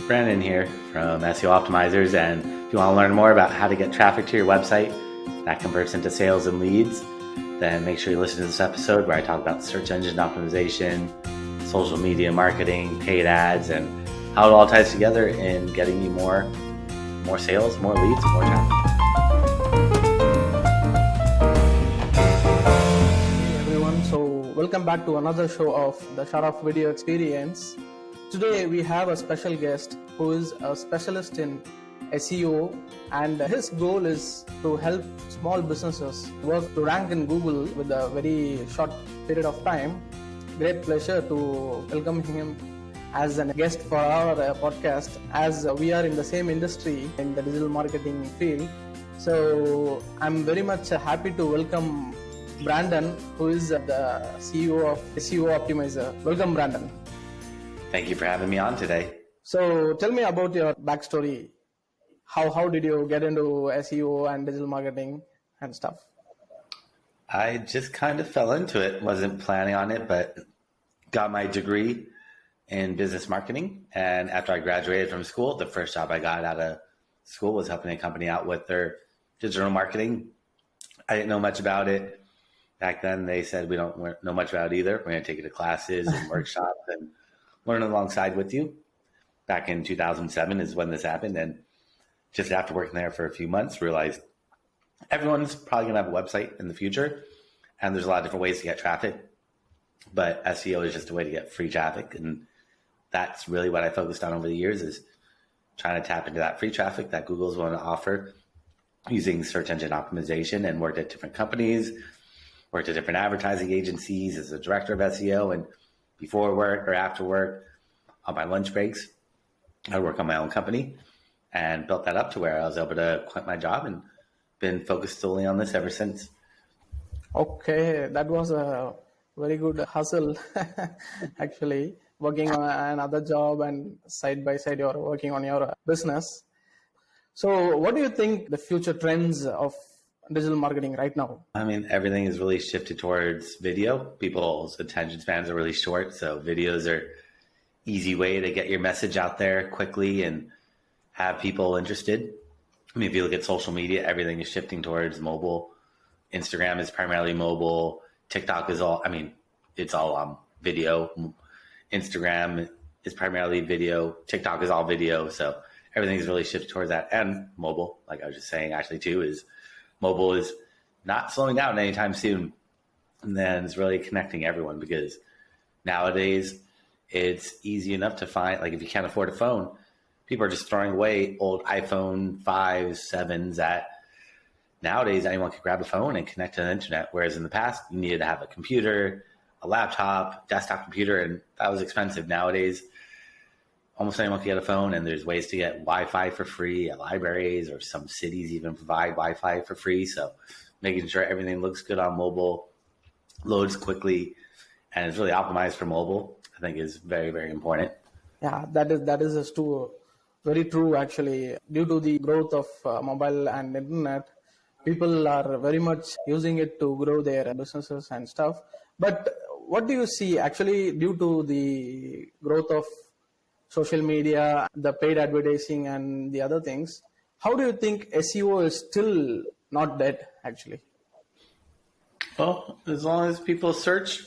Brandon here from SEO Optimizers, and if you want to learn more about how to get traffic to your website that converts into sales and leads, then make sure you listen to this episode where I talk about search engine optimization, social media marketing, paid ads, and how it all ties together in getting you more sales, more leads, and more traffic. Hey everyone, so welcome back to another show of the Shut Off Video Experience. Today we have a special guest who is a specialist in SEO, and his goal is to help small businesses work to rank in Google with a very short period of time. Great pleasure to welcome him as a guest for our podcast, as we are in the same industry in the digital marketing field. So I'm very much happy to welcome Brandon, who is the CEO of SEO Optimizer. Welcome, Brandon. Thank you for having me on today. So tell me about your backstory. How did you get into SEO and digital marketing and stuff? I just kind of fell into it. Wasn't planning on it, but got my degree in business marketing. And after I graduated from school, the first job I got out of school was helping a company out with their digital marketing. I didn't know much about it. Back then, they said, we don't know much about it either. We're going to take you to classes and workshops and learn alongside with you. Back in 2007 is when this happened. And just after working there for a few months, realized everyone's probably going to have a website in the future. And there's a lot of different ways to get traffic. But SEO is just a way to get free traffic. And that's really what I focused on over the years, is trying to tap into that free traffic that Google's willing to offer using search engine optimization, and worked at different companies, worked at different advertising agencies as a director of SEO. And before work or after work, on my lunch breaks, I work on my own company, and built that up to where I was able to quit my job and been focused solely on this ever since. Okay, that was a very good hustle, actually, working on another job and side by side you're working on your business. So what do you think the future trends of digital marketing right now? I mean, everything is really shifted towards video. People's attention spans are really short, so videos are easy way to get your message out there quickly and have people interested. I mean, if you look at social media, everything is shifting towards mobile. Instagram is primarily mobile. TikTok is it's all on video. Instagram is primarily video. TikTok is all video. So everything's really shifted towards that. And mobile, like I was just saying, actually too, is mobile is not slowing down anytime soon. And then it's really connecting everyone, because nowadays it's easy enough to find, like if you can't afford a phone, people are just throwing away old iPhone 5s, 7s that nowadays anyone can grab a phone and connect to the internet. Whereas in the past, you needed to have a computer, a laptop, desktop computer, and that was expensive. Nowadays, almost anyone can get a phone, and there's ways to get Wi-Fi for free at libraries, or some cities even provide Wi-Fi for free. So making sure everything looks good on mobile, loads quickly, and is really optimized for mobile, I think is very, very important. Yeah, that is very true actually. Due to the growth of mobile and internet, people are very much using it to grow their businesses and stuff. But what do you see actually due to the growth of social media, the paid advertising and the other things? How do you think SEO is still not dead actually? Well, as long as people search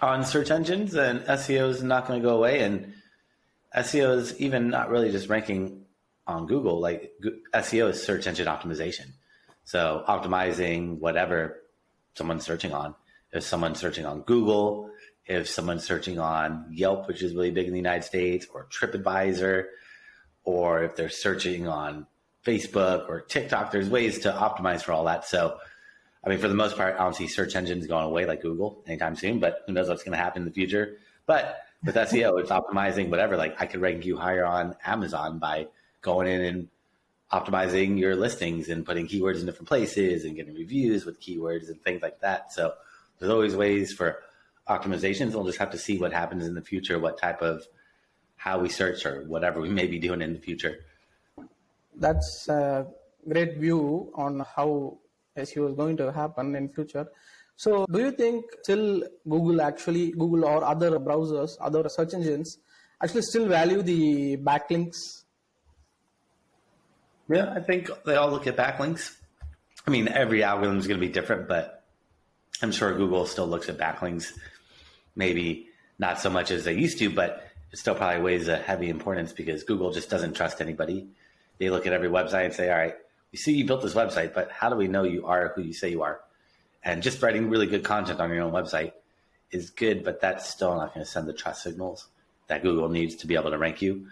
on search engines, then SEO is not going to go away. And SEO is even not really just ranking on Google. Like SEO is search engine optimization. So optimizing whatever someone's searching on. If someone's searching on Google, if someone's searching on Yelp, which is really big in the United States, or TripAdvisor, or if they're searching on Facebook or TikTok, there's ways to optimize for all that. So, I mean, for the most part, I don't see search engines going away like Google anytime soon, but who knows what's going to happen in the future. But with SEO, it's optimizing whatever. Like I could rank you higher on Amazon by going in and optimizing your listings and putting keywords in different places and getting reviews with keywords and things like that. So there's always ways for optimizations. We'll just have to see what happens in the future, what type of, how we search or whatever we may be doing in the future. That's a great view on how SEO is going to happen in future. So do you think still Google or other browsers, other search engines actually still value the backlinks? Yeah, I think they all look at backlinks. I mean, every algorithm is going to be different, but I'm sure Google still looks at backlinks. Maybe not so much as they used to, but it still probably weighs a heavy importance because Google just doesn't trust anybody. They look at every website and say, all right, we see you built this website, but how do we know you are who you say you are? And just writing really good content on your own website is good, but that's still not going to send the trust signals that Google needs to be able to rank you.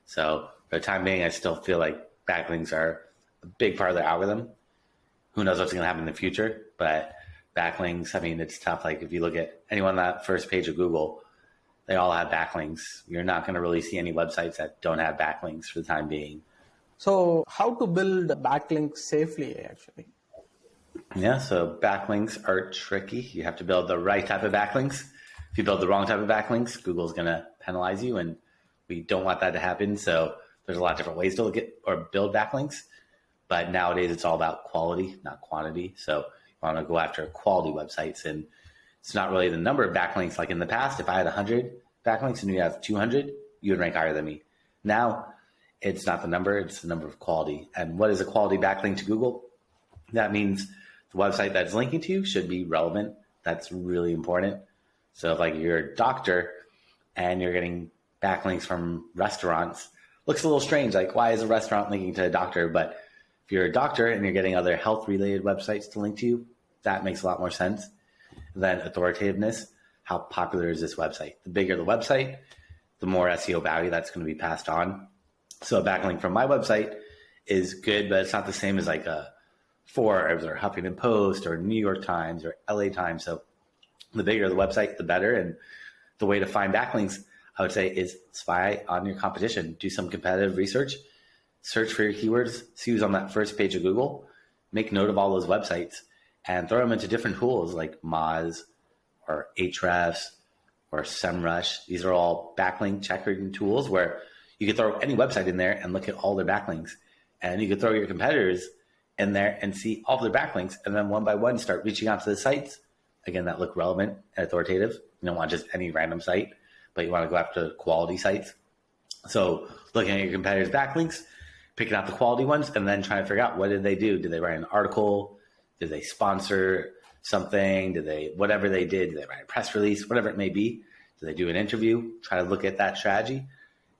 So for the time being, I still feel like backlinks are a big part of their algorithm. Who knows what's going to happen in the future, but backlinks, I mean, it's tough. Like if you look at anyone on that first page of Google, they all have backlinks. You're not going to really see any websites that don't have backlinks for the time being. So how to build backlinks safely, actually? Yeah, so backlinks are tricky. You have to build the right type of backlinks. If you build the wrong type of backlinks, Google's going to penalize you, and we don't want that to happen. So there's a lot of different ways to look at or build backlinks. But nowadays, it's all about quality, not quantity. So you want to go after quality websites. And it's not really the number of backlinks. Like in the past, if I had 100 backlinks and you have 200, you would rank higher than me. Now, it's not the number, it's the number of quality. And what is a quality backlink to Google? That means the website that's linking to you should be relevant. That's really important. So if like you're a doctor and you're getting backlinks from restaurants, looks a little strange. Like why is a restaurant linking to a doctor? But if you're a doctor and you're getting other health related websites to link to you, that makes a lot more sense than authoritativeness. How popular is this website? The bigger the website, the more SEO value that's going to be passed on. So a backlink from my website is good, but it's not the same as like a Forbes or Huffington Post or New York Times or LA Times. So the bigger the website, the better. And the way to find backlinks, I would say, is spy on your competition. Do some competitive research. Search for your keywords, see who's on that first page of Google, make note of all those websites, and throw them into different tools like Moz or Ahrefs or SEMrush. These are all backlink checkering tools where you can throw any website in there and look at all their backlinks. And you can throw your competitors in there and see all their backlinks, and then one by one start reaching out to the sites, again, that look relevant and authoritative. You don't want just any random site, but you want to go after quality sites. So looking at your competitors' backlinks, picking out the quality ones, and then trying to figure out what did they do? Did they write an article? Did they sponsor something? Whatever they did they write a press release? Whatever it may be. Did they do an interview? Try to look at that strategy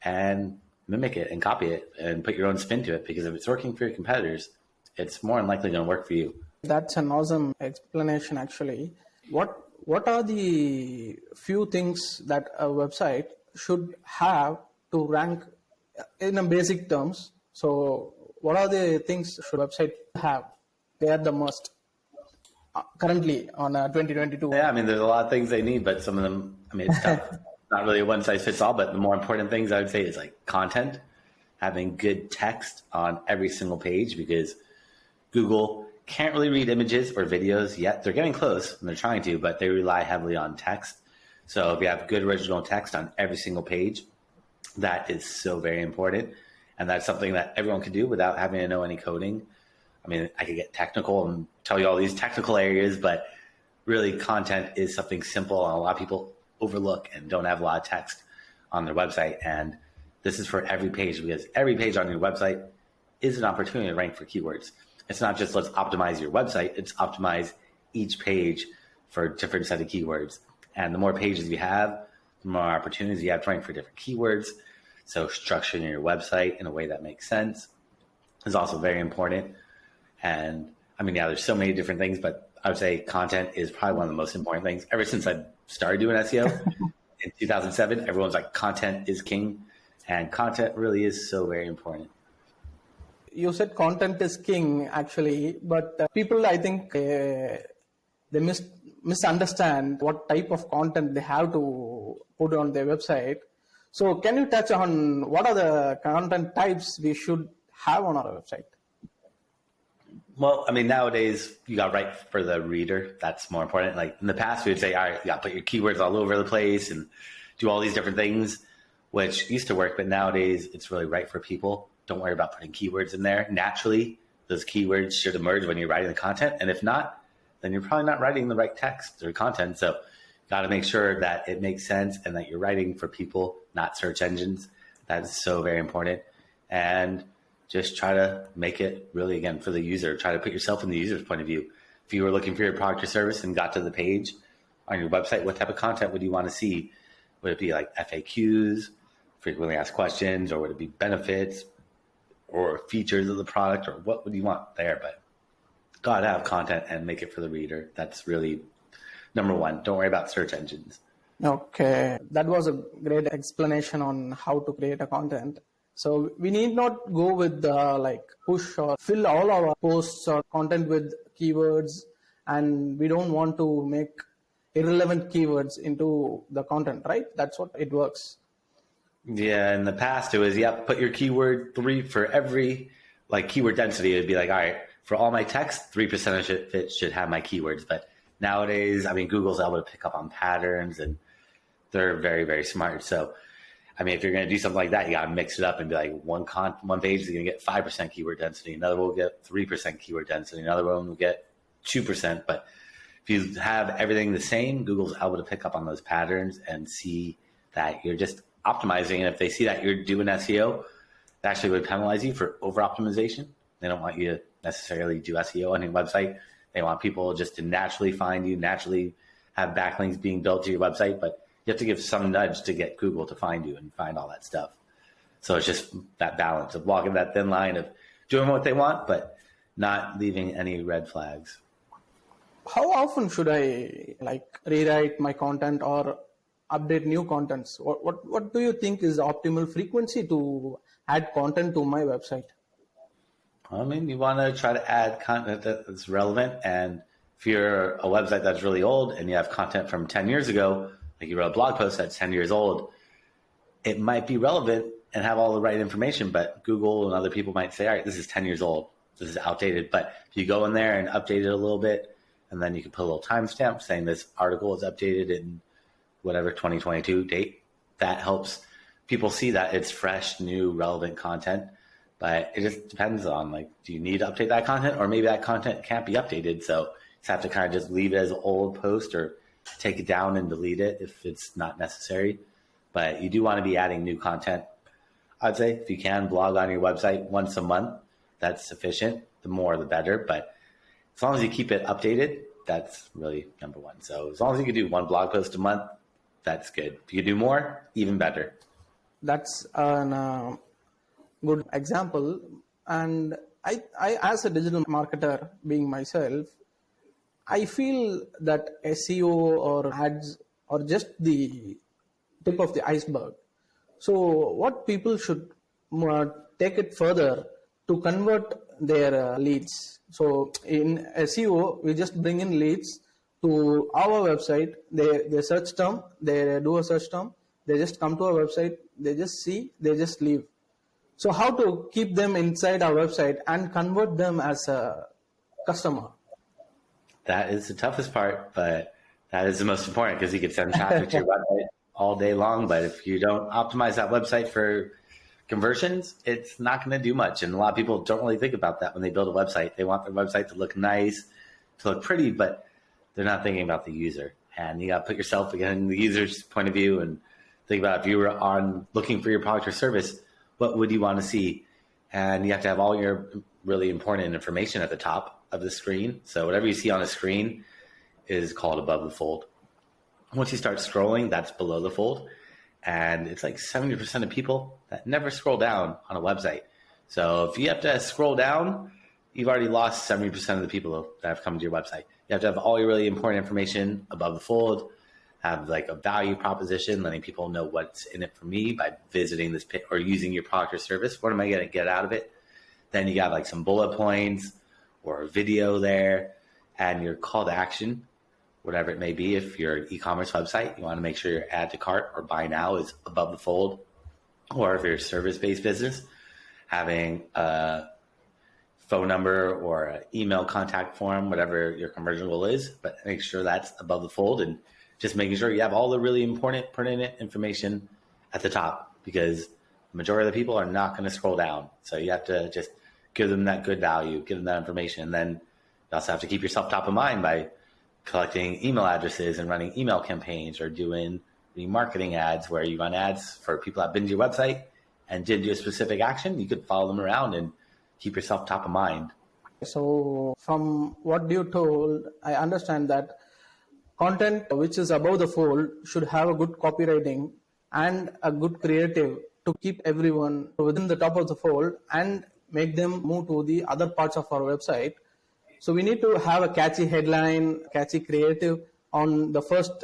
and mimic it and copy it and put your own spin to it, because if it's working for your competitors, it's more than likely going to work for you. That's an awesome explanation, actually. What are the few things that a website should have to rank in a basic terms? So what are the things should a website have? They are the must currently on 2022. Yeah, I mean, there's a lot of things they need, but some of them, I mean, it's tough. Not really a one size fits all, but the more important things I would say is like content, having good text on every single page, because Google can't really read images or videos yet. They're getting close and they're trying to, but they rely heavily on text. So if you have good original text on every single page, that is so very important. And that's something that everyone can do without having to know any coding. I mean, I could get technical and tell you all these technical areas, but really content is something simple and a lot of people overlook and don't have a lot of text on their website. And this is for every page, because every page on your website is an opportunity to rank for keywords. It's not just let's optimize your website, it's optimize each page for a different set of keywords. And the more pages you have, the more opportunities you have to rank for different keywords. So structuring your website in a way that makes sense is also very important. And I mean, yeah, there's so many different things, but I would say content is probably one of the most important things. Ever since I started doing SEO in 2007, everyone's like, content is king. And content really is so very important. You said content is king, actually, but people, I think, they misunderstand what type of content they have to put on their website. So can you touch on what are the content types we should have on our website? Well, I mean, nowadays you got to write for the reader. That's more important. Like in the past, we would say, all right, you got to put your keywords all over the place and do all these different things, which used to work. But nowadays it's really right for people. Don't worry about putting keywords in there. Naturally, those keywords should emerge when you're writing the content. And if not, then you're probably not writing the right text or content. So you got to make sure that it makes sense and that you're writing for people, not search engines. That's so very important. And just try to make it really, again, for the user. Try to put yourself in the user's point of view. If you were looking for your product or service and got to the page on your website, what type of content would you want to see? Would it be like FAQs, frequently asked questions, or would it be benefits or features of the product, or what would you want there? But gotta have content and make it for the reader. That's really number one. Don't worry about search engines. Okay, that was a great explanation on how to create a content. So we need not go with like push or fill all our posts or content with keywords, and we don't want to make irrelevant keywords into the content, right? That's what it works. Yeah, in the past it was, put your keyword 3 for every like keyword density. It'd be like, all right, for all my text, 3% of it should have my keywords. But nowadays, I mean, Google's able to pick up on patterns, and they're very, very smart. So, I mean, if you're going to do something like that, you got to mix it up and be like, one page is going to get 5% keyword density, another one will get 3% keyword density, another one will get 2%. But if you have everything the same, Google's able to pick up on those patterns and see that you're just optimizing. And if they see that you're doing SEO, they actually would penalize you for over optimization. They don't want you to necessarily do SEO on your website. They want people just to naturally find you, naturally have backlinks being built to your website, but you have to give some nudge to get Google to find you and find all that stuff. So it's just that balance of walking that thin line of doing what they want, but not leaving any red flags. How often should I like rewrite my content or update new contents? What do you think is the optimal frequency to add content to my website? I mean, you want to try to add content that's relevant. And if you're a website that's really old and you have content from 10 years ago, like you wrote a blog post that's 10 years old, it might be relevant and have all the right information, but Google and other people might say, all right, this is 10 years old, this is outdated. But if you go in there and update it a little bit, and then you can put a little timestamp saying this article is updated in whatever 2022 date, that helps people see that it's fresh, new, relevant content. But it just depends on, like, do you need to update that content, or maybe that content can't be updated, so you just have to kind of just leave it as an old post or take it down and delete it if it's not necessary. But you do want to be adding new content. I'd say if you can blog on your website once a month, that's sufficient. The more the better, but as long as you keep it updated, that's really number one. So as long as you can do one blog post a month, that's good. If you do more, even better. That's a good example. And I, as a digital marketer, being myself, I feel that SEO or ads are just the tip of the iceberg. So what people should take it further to convert their leads. So in SEO, we just bring in leads to our website. They search term, they do a search term, they just come to our website, they just see, they just leave. So how to keep them inside our website and convert them as a customer? That is the toughest part, but that is the most important, because you can send traffic to your website all day long. But if you don't optimize that website for conversions, it's not going to do much. And a lot of people don't really think about that when they build a website. They want their website to look nice, to look pretty, but they're not thinking about the user. And you got to put yourself again in the user's point of view and think about, if you were on looking for your product or service, what would you want to see? And you have to have all your really important information at the top of the screen. So whatever you see on the screen is called above the fold. Once you start scrolling, that's below the fold. And it's like 70% of people that never scroll down on a website. So if you have to scroll down, you've already lost 70% of the people that have come to your website. You have to have all your really important information above the fold, have like a value proposition, letting people know what's in it for me by visiting this page or using your product or service. What am I going to get out of it? Then you got like some bullet points or a video there, and your call to action, whatever it may be. If you're an e-commerce website, you want to make sure your add to cart or buy now is above the fold. Or if you're a service-based business, having a phone number or an email contact form, whatever your conversion goal is, but make sure that's above the fold, and just making sure you have all the really important pertinent information at the top, because the majority of the people are not going to scroll down. So you have to just give them that good value, give them that information. And then you also have to keep yourself top of mind by collecting email addresses and running email campaigns or doing remarketing ads where you run ads for people that have been to your website and did do a specific action. You could follow them around and keep yourself top of mind. So from what you told, I understand that content which is above the fold should have a good copywriting and a good creative to keep everyone within the top of the fold and make them move to the other parts of our website. So we need to have a catchy headline, catchy creative on the first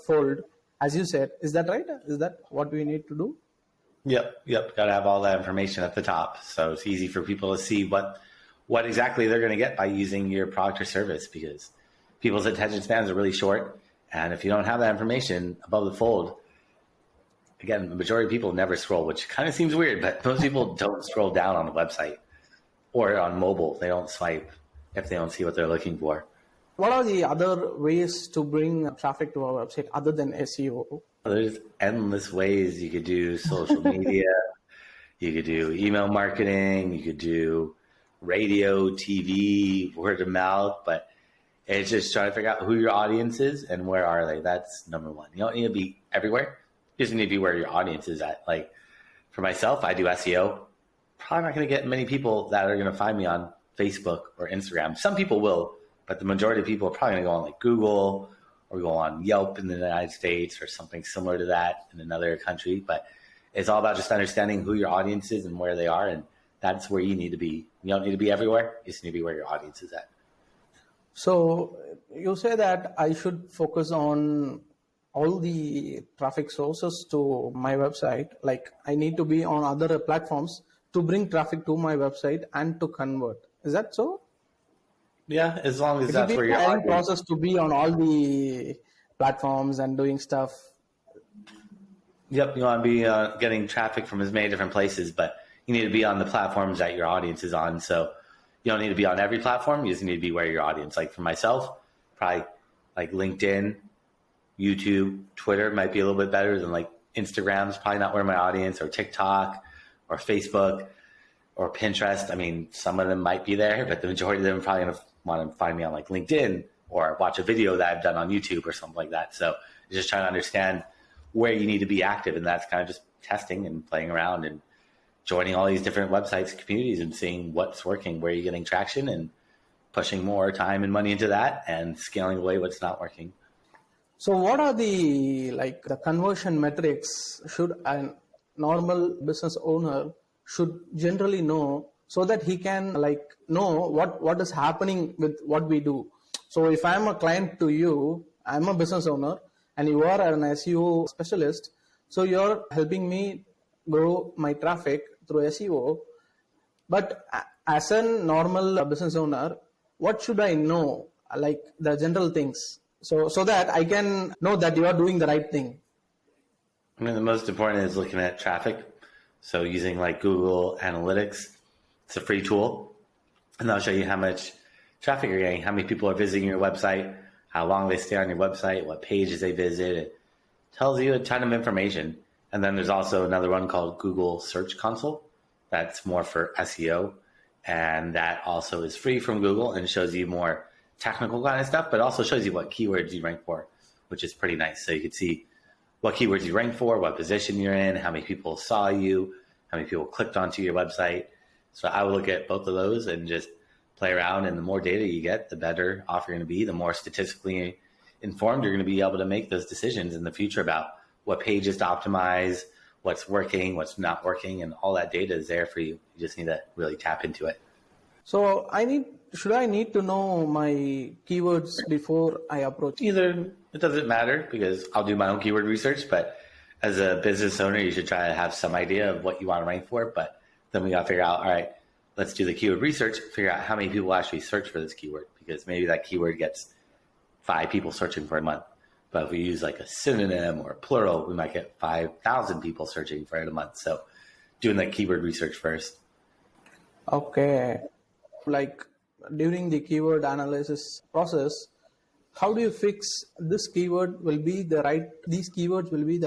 fold, as you said. Is that right? Is that what we need to do? Yep. Got to have all that information at the top, so it's easy for people to see what exactly they're going to get by using your product or service, because people's attention spans are really short. And if you don't have that information above the fold, again, the majority of people never scroll, which kind of seems weird, but most people don't scroll down on the website or on mobile. They don't swipe if they don't see what they're looking for. What are the other ways to bring traffic to our website other than SEO? There's endless ways. You could do social media, you could do email marketing, you could do radio, TV, word of mouth, but it's just trying to figure out who your audience is and where are they. That's number one. You don't need to be everywhere. You just need to be where your audience is at. Like for myself, I do SEO. Probably not going to get many people that are going to find me on Facebook or Instagram. Some people will, but the majority of people are probably going to go on like Google or go on Yelp in the United States or something similar to that in another country. But it's all about just understanding who your audience is and where they are. And that's where you need to be. You don't need to be everywhere. You just need to be where your audience is at. So you say that I should focus on all the traffic sources to my website. Like I need to be on other platforms to bring traffic to my website and to convert. Is that so? Yeah, as long as that's where your audience process to be on all the platforms and doing stuff. Yep, you want to be getting traffic from as many different places, but you need to be on the platforms that your audience is on. So you don't need to be on every platform. You just need to be where your audience. Like for myself, probably like LinkedIn, YouTube, Twitter might be a little bit better than like Instagram's probably not where my audience, or TikTok or Facebook or Pinterest. I mean, some of them might be there, but the majority of them are probably going to want to find me on like LinkedIn or watch a video that I've done on YouTube or something like that. So you're just trying to understand where you need to be active. And that's kind of just testing and playing around and joining all these different websites, communities, and seeing what's working, where you're getting traction, and pushing more time and money into that and scaling away what's not working. So what are the conversion metrics should a normal business owner should generally know so that he can know what is happening with what we do? So if I'm a client to you, I'm a business owner and you are an SEO specialist, so you're helping me grow my traffic through SEO. But as a normal business owner, what should I know, like the general things, so that I can know that you are doing the right thing? I mean, the most important is looking at traffic. So using like Google Analytics, it's a free tool, and that'll show you how much traffic you're getting, how many people are visiting your website, how long they stay on your website, what pages they visit. It tells you a ton of information. And then there's also another one called Google Search Console. That's more for SEO. And that also is free from Google and shows you more technical kind of stuff, but also shows you what keywords you rank for, which is pretty nice. So you can see what keywords you rank for, what position you're in, how many people saw you, how many people clicked onto your website. So I would look at both of those and just play around. And the more data you get, the better off you're going to be. The more statistically informed you're going to be able to make those decisions in the future about what pages to optimize, what's working, what's not working, and all that data is there for you. You just need to really tap into it. So should I need to know my keywords before I approach? Either, it doesn't matter because I'll do my own keyword research, but as a business owner, you should try to have some idea of what you want to rank for. But then we got to figure out, all right, let's do the keyword research, figure out how many people actually search for this keyword, because maybe that keyword gets 5 people searching for a month. But if we use like a synonym or a plural, we might get 5,000 people searching for it a month. So doing that keyword research first. Okay. Like during the keyword analysis process, how do you fix these keywords will be the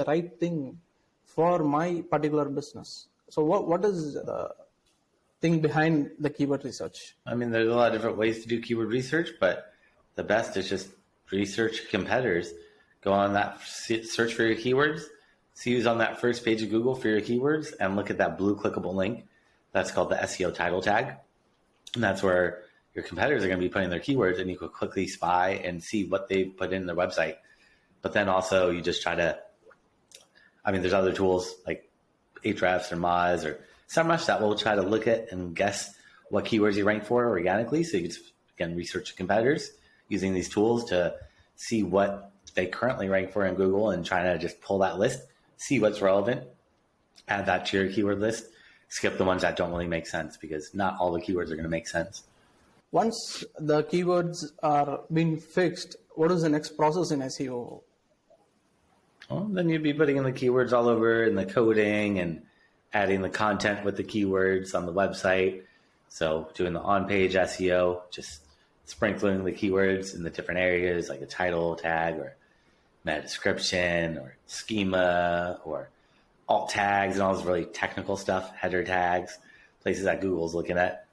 right thing for my particular business? So what is the thing behind the keyword research? I mean, there's a lot of different ways to do keyword research, but the best is just research competitors. go on that, search for your keywords, see who's on that first page of Google for your keywords, and look at that blue clickable link. That's called the SEO title tag. And that's where your competitors are going to be putting their keywords, and you can quickly spy and see what they've put in their website. But then also you just try to, there's other tools like Ahrefs or Moz or SEMrush that will try to look at and guess what keywords you rank for organically. So you can, again, research your competitors using these tools to see what they currently rank for in Google and trying to just pull that list, see what's relevant, add that to your keyword list, skip the ones that don't really make sense, because not all the keywords are going to make sense. Once the keywords are being fixed, what is the next process in SEO? Well, then you'd be putting in the keywords all over in the coding and adding the content with the keywords on the website. So doing the on-page SEO, just sprinkling the keywords in the different areas like a title tag or meta description or schema or alt tags and all this really technical stuff, header tags, places that Google's looking at.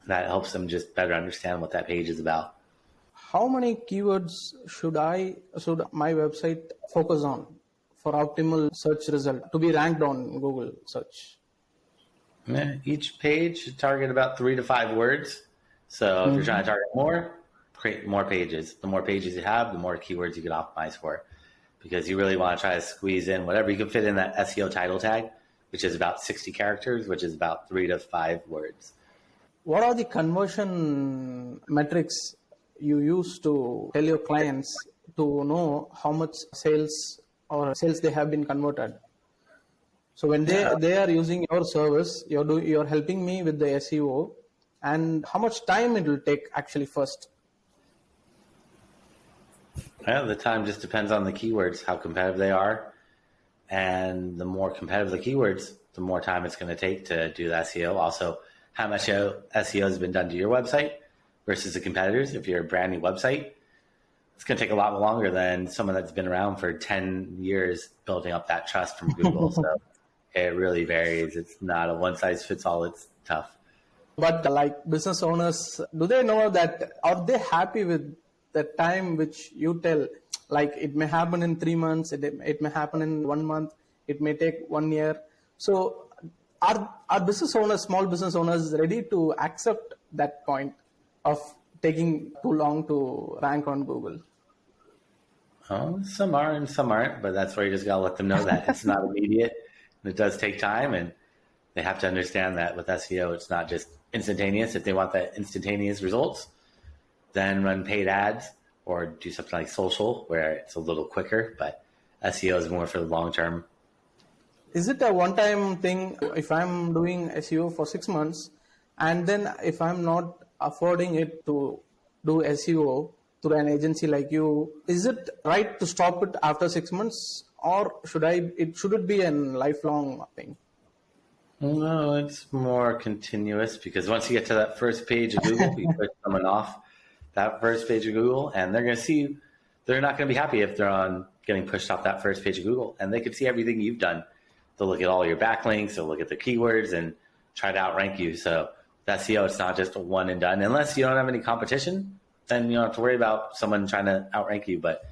That helps them just better understand what that page is about. How many keywords should my website focus on for optimal search result to be ranked on Google search? Each page should target about 3 to 5 words. So if you're trying to target more, create more pages. The more pages you have, the more keywords you can optimize for, because you really want to try to squeeze in whatever you can fit in that SEO title tag, which is about 60 characters, which is about 3 to 5 words. What are the conversion metrics you use to tell your clients to know how much sales they have been converted? So when they are using your service, you're helping me with the SEO, and how much time it will take actually first? Well, the time just depends on the keywords, how competitive they are. And the more competitive the keywords, the more time it's going to take to do the SEO. Also, how much SEO has been done to your website versus the competitors. If you're a brand new website, it's going to take a lot longer than someone that's been around for 10 years building up that trust from Google. So it really varies. It's not a one size fits all. It's tough. But like business owners, do they know that? Are they happy with the time which you tell? Like it may happen in 3 months, it may happen in 1 month, it may take 1 year. So are business owners, small business owners, ready to accept that point of taking too long to rank on Google? Oh, some are and some aren't, but that's where you just got to let them know that it's not immediate. And it does take time, and they have to understand that with SEO, it's not just instantaneous. If they want that instantaneous results, then run paid ads or do something like social where it's a little quicker, but SEO is more for the long term. Is it a one-time thing if I'm doing SEO for 6 months, and then if I'm not affording it to do SEO through an agency like you, is it right to stop it after 6 months, or should it be a lifelong thing? No, it's more continuous, because once you get to that first page of Google, you put someone off that first page of Google, and they're going to see, they're not going to be happy if they're on getting pushed off that first page of Google, and they can see everything you've done. They'll look at all your backlinks, they'll look at the keywords and try to outrank you. So with SEO, it's not just a one and done. Unless you don't have any competition, then you don't have to worry about someone trying to outrank you. But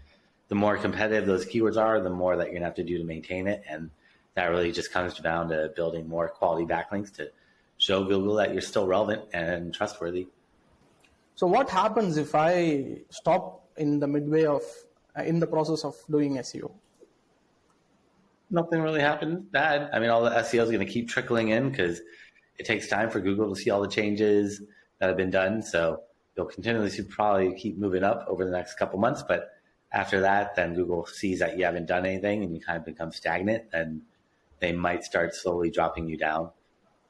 the more competitive those keywords are, the more that you're going to have to do to maintain it. And that really just comes down to building more quality backlinks to show Google that you're still relevant and trustworthy. So what happens if I stop in the midway of, in the process of doing SEO? Nothing really happens bad. All the SEO is going to keep trickling in because it takes time for Google to see all the changes that have been done. So you'll continuously probably keep moving up over the next couple months. But after that, then Google sees that you haven't done anything and you kind of become stagnant, and they might start slowly dropping you down.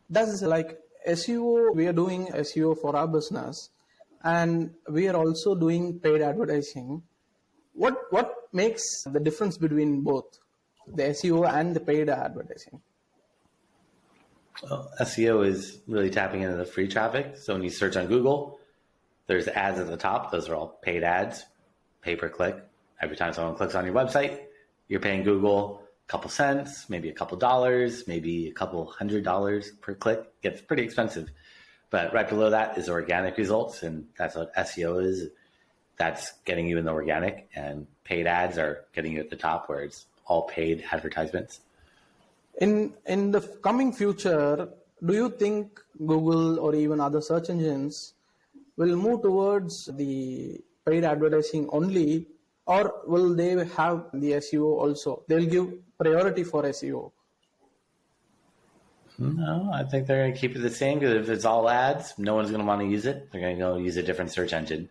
That's like SEO. We are doing SEO for our business, and we are also doing paid advertising. What makes the difference between both the SEO and the paid advertising? Well, SEO is really tapping into the free traffic. So when you search on Google, there's ads at the top. Those are all paid ads, pay per click. Every time someone clicks on your website, you're paying Google a couple cents, maybe a couple dollars, maybe a couple $100 per click. It gets pretty expensive. But right below that is organic results, and that's what SEO is. that's getting you in the organic, and paid ads are getting you at the top where it's all paid advertisements. In the coming future, do you think Google or even other search engines will move towards the paid advertising only, or will they have the SEO also? They'll give priority for SEO. No, I think they're going to keep it the same, because if it's all ads, no one's going to want to use it. They're going to go use a different search engine.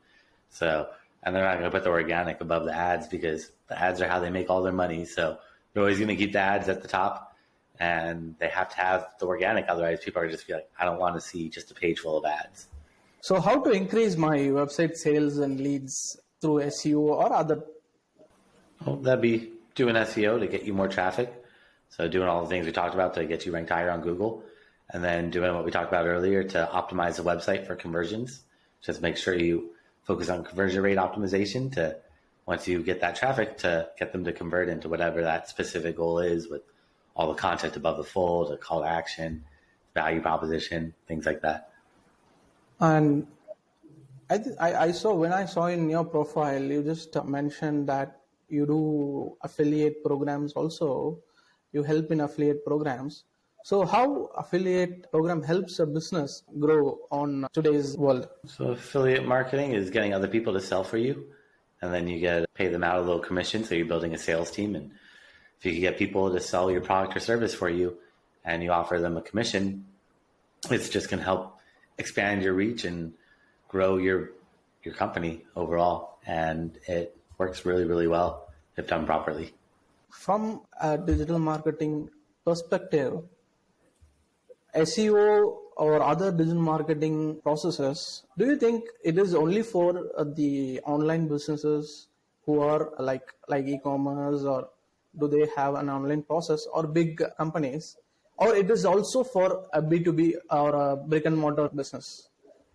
So, and they're not going to put the organic above the ads, because the ads are how they make all their money. So they're always going to keep the ads at the top, and they have to have the organic. Otherwise, people are just be like, I don't want to see just a page full of ads. So how to increase my website sales and leads through SEO or other? Well, that'd be doing SEO to get you more traffic. So doing all the things we talked about to get you ranked higher on Google, and then doing what we talked about earlier to optimize the website for conversions. Just make sure you focus on conversion rate optimization to, once you get that traffic, to get them to convert into whatever that specific goal is, with all the content above the fold, the call to action, value proposition, things like that. And I saw, when I saw in your profile, you just mentioned that you do affiliate programs also. You help in affiliate programs. So how affiliate program helps a business grow on today's world? So affiliate marketing is getting other people to sell for you, and then you get to pay them out a little commission. So you're building a sales team, and if you can get people to sell your product or service for you and you offer them a commission, it's just going to help expand your reach and grow your company overall. And it works really, really well if done properly. From a digital marketing perspective, SEO or other digital marketing processes, do you think it is only for the online businesses who are like e-commerce, or do they have an online process, or big companies, or it is also for a B2B or a brick and mortar business?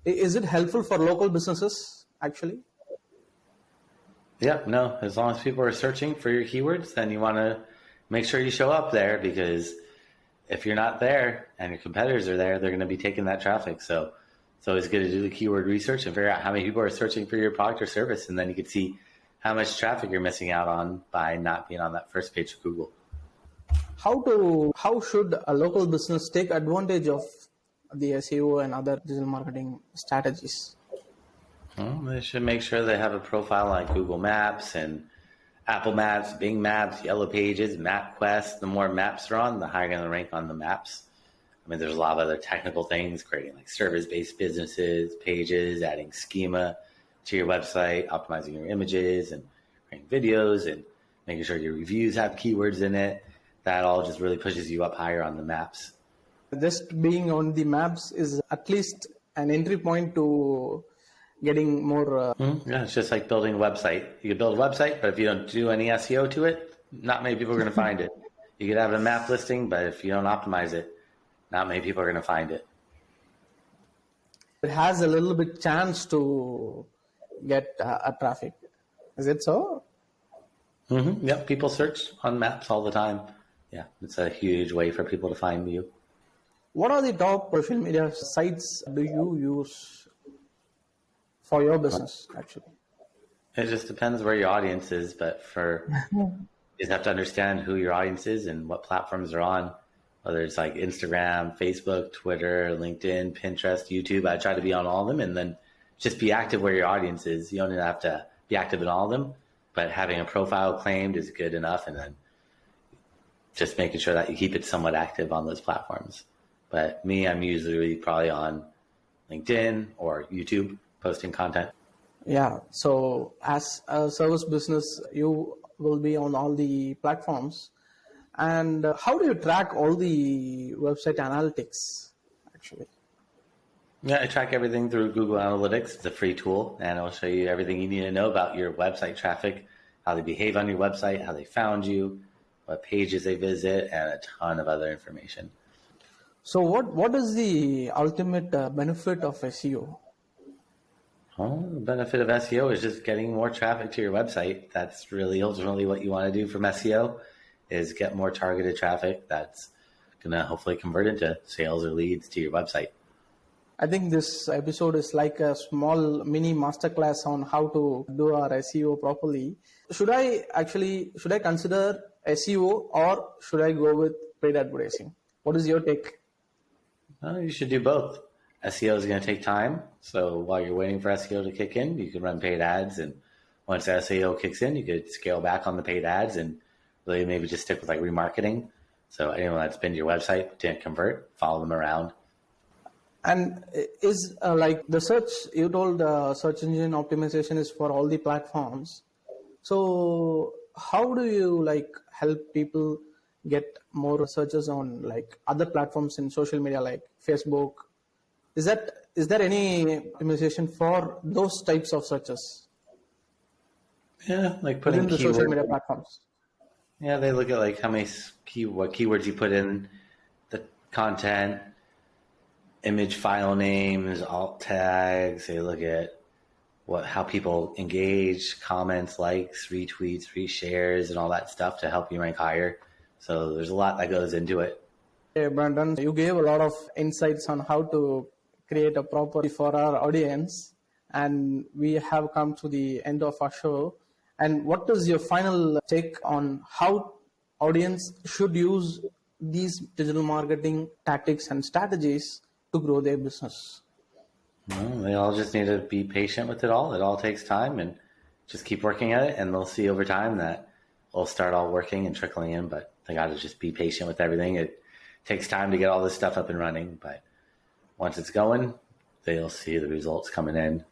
Is it helpful for local businesses actually? Yeah, no, as long as people are searching for your keywords, then you want to make sure you show up there, because if you're not there and your competitors are there, they're going to be taking that traffic. So it's always good to do the keyword research and figure out how many people are searching for your product or service, and then you can see how much traffic you're missing out on by not being on that first page of Google. How should a local business take advantage of the SEO and other digital marketing strategies? Well, they should make sure they have a profile on Google Maps and Apple Maps, Bing Maps, Yellow Pages, MapQuest. The more maps they're on, the higher they're going to rank on the maps. I mean, there's a lot of other technical things, creating like service-based businesses, pages, adding schema to your website, optimizing your images and creating videos, and making sure your reviews have keywords in it. That all just really pushes you up higher on the maps. Just being on the maps is at least an entry point to getting more. Yeah, it's just like building a website. You can build a website, but if you don't do any SEO to it, not many people are going to find it. You could have a map listing, but if you don't optimize it, not many people are going to find it. It has a little bit chance to get a traffic. Is it so? Mm-hmm. Yep, people search on maps all the time. Yeah, it's a huge way for people to find you. What are the top social media sites do you use for your business, actually? It just depends where your audience is, but you just have to understand who your audience is and what platforms they're on, whether it's like Instagram, Facebook, Twitter, LinkedIn, Pinterest, YouTube. I try to be on all of them, and then just be active where your audience is. You don't even have to be active in all of them, but having a profile claimed is good enough, and then just making sure that you keep it somewhat active on those platforms. But me, I'm usually probably on LinkedIn or YouTube posting content. Yeah, so as a service business, you will be on all the platforms. And how do you track all the website analytics, actually? Yeah, I track everything through Google Analytics. It's a free tool, and it'll show you everything you need to know about your website traffic, how they behave on your website, how they found you, what pages they visit, and a ton of other information. So what is the ultimate benefit of SEO? Well, the benefit of SEO is just getting more traffic to your website. That's really ultimately what you want to do from SEO, is get more targeted traffic that's going to hopefully convert into sales or leads to your website. I think this episode is like a small mini masterclass on how to do our SEO properly. Should I consider SEO or should I go with paid advertising? What is your take? Well, you should do both. SEO is going to take time. So while you're waiting for SEO to kick in, you can run paid ads. And once SEO kicks in, you could scale back on the paid ads and really maybe just stick with like remarketing. So anyone that's been to your website but didn't convert, follow them around. And is like the search, you told search engine optimization is for all the platforms. So how do you like help people get more searches on like other platforms in social media like Facebook? Is there any optimization for those types of searches? Yeah, like putting within the social media platforms. Yeah, they look at like how many what keywords you put in the content, image file names, alt tags. They look at how people engage, comments, likes, retweets, reshares, and all that stuff to help you rank higher. So there's a lot that goes into it. Hey, Brandon, you gave a lot of insights on how to create a property for our audience, and we have come to the end of our show. And what is your final take on how audience should use these digital marketing tactics and strategies to grow their business? Well, they all just need to be patient with it all. It all takes time, and just keep working at it, and they'll see over time that it'll start all working and trickling in, but they got to just be patient with everything. It takes time to get all this stuff up and running, but once it's going, they'll see the results coming in.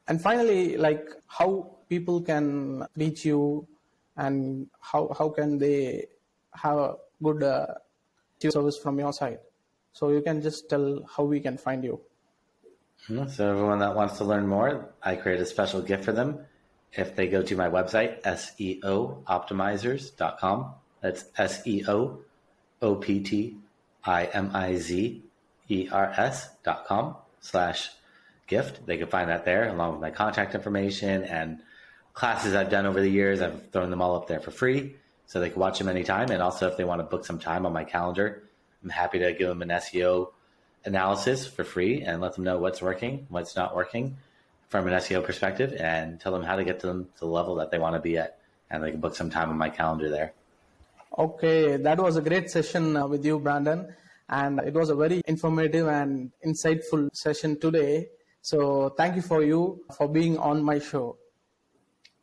And finally, like how people can reach you and how can they have a good service from your side? So you can just tell how we can find you. So everyone that wants to learn more, I create a special gift for them. If they go to my website, SEOoptimizers.com, that's SEOoptimizers.com/gift. They can find that there along with my contact information and classes I've done over the years. I've thrown them all up there for free so they can watch them anytime. And also if they want to book some time on my calendar, I'm happy to give them an SEO analysis for free and let them know what's working, what's not working from an SEO perspective, and tell them how to get to them to the level that they want to be at. And they can book some time on my calendar there. Okay, that was a great session with you, Brandon. And it was a very informative and insightful session today. So thank you for being on my show.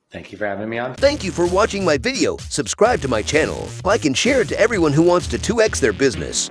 Thank you for having me on. Thank you for watching my video. Subscribe to my channel. Like and share it to everyone who wants to 2x their business.